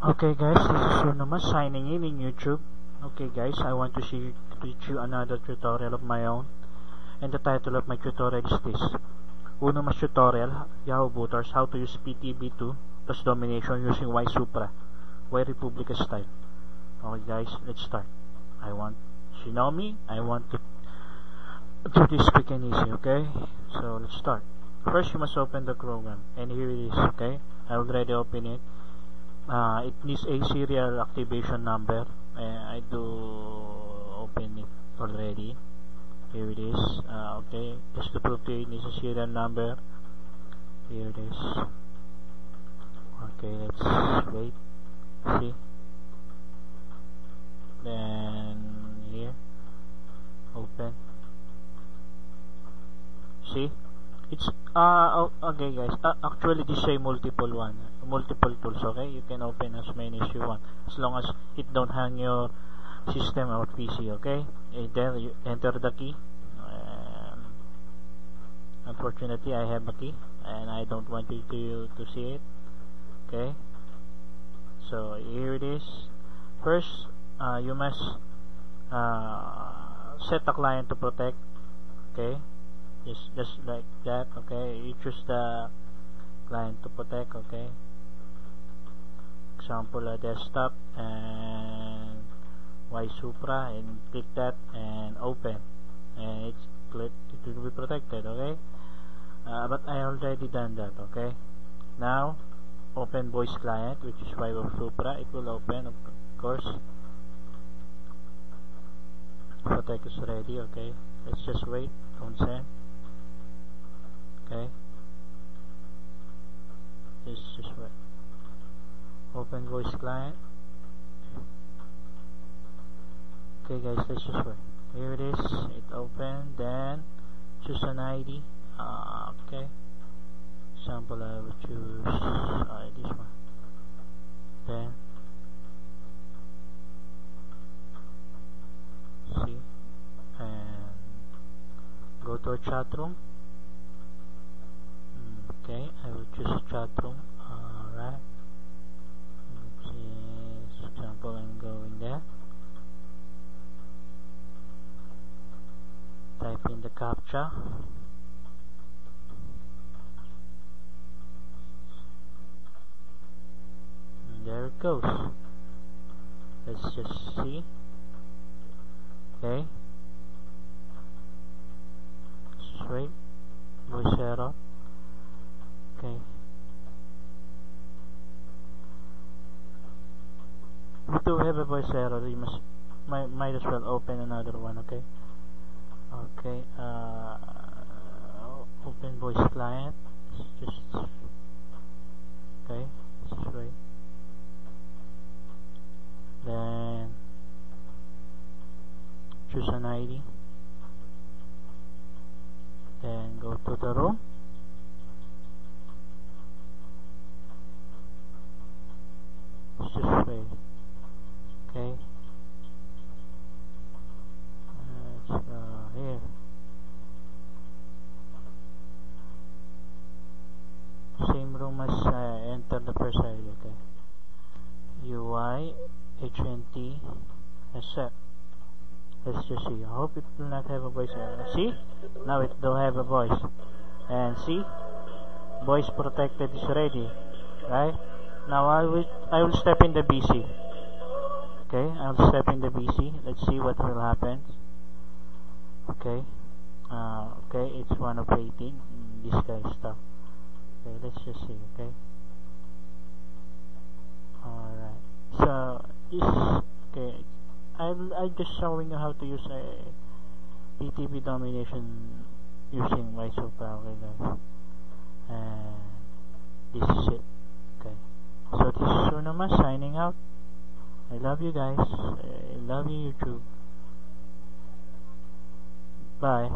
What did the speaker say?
Okay guys, this is Sunuma signing in YouTube. Okay guys, I want to teach you another tutorial of my own, and the title of my tutorial is this: Unuma's tutorial, Yahoo Booters, how to use PTB2 plus domination using Y Supra, Y Republica style. Okay guys, let's start. I want to do this quick and easy, okay? So let's start. First you must open the program, and here it is, okay? I already opened it. It needs a serial activation number. I do open it already. Here it is. Okay, just to prove to you, it needs a serial number. Here it is. Okay, let's wait. See? Then here, open. See? It's okay guys, actually this is a multiple tools, okay? You can open as many as you want, as long as it don't hang your system or PC, okay? And then you enter the key. Unfortunately I have a key and I don't want you to see it, okay? So here it is. First you must set the client to protect, okay? Just like that, okay? You choose the client to protect, okay? Example, a desktop and Y Supra, and click that and open, and it will be protected, okay? But I already done that, okay? Now open voice client, which is Y Supra. It will open, of course. Protect is ready, okay? Let's just wait. Consent. Okay, this is what open voice client. Okay guys, let's just wait. Here it is, it opened. Then choose an ID. Okay, example I will choose this one. Then see, and go to our chat room. Okay, I will choose chat room. Alright. For example, I'm going there. Type in the CAPTCHA. And there it goes. Let's just see. Okay. Just wait. Voice error. Okay. If you do have a voice error, you might as well open another one, okay? Okay, open voice client. Just okay, this way. Then choose an ID. Then go to the room. Just wait. Okay. Let's go here. Same room as enter the first ID. Okay. UI HNT accept. Let's just see. I hope it will not have a voice error. See? Now it don't have a voice. And see? Voice protected is ready. Right? Now I will step in the BC. Okay, I'll step in the BC. Let's see what will happen. Okay. Okay, it's 1 of 18. This guy stuff. Okay, let's just see. Okay. Alright. So this, okay. I'm just showing you how to use a PTB domination using Y Supra. Okay, guys. And this is it. Okay. So this is Sunuma signing out. I love you guys. I love you, YouTube. Bye.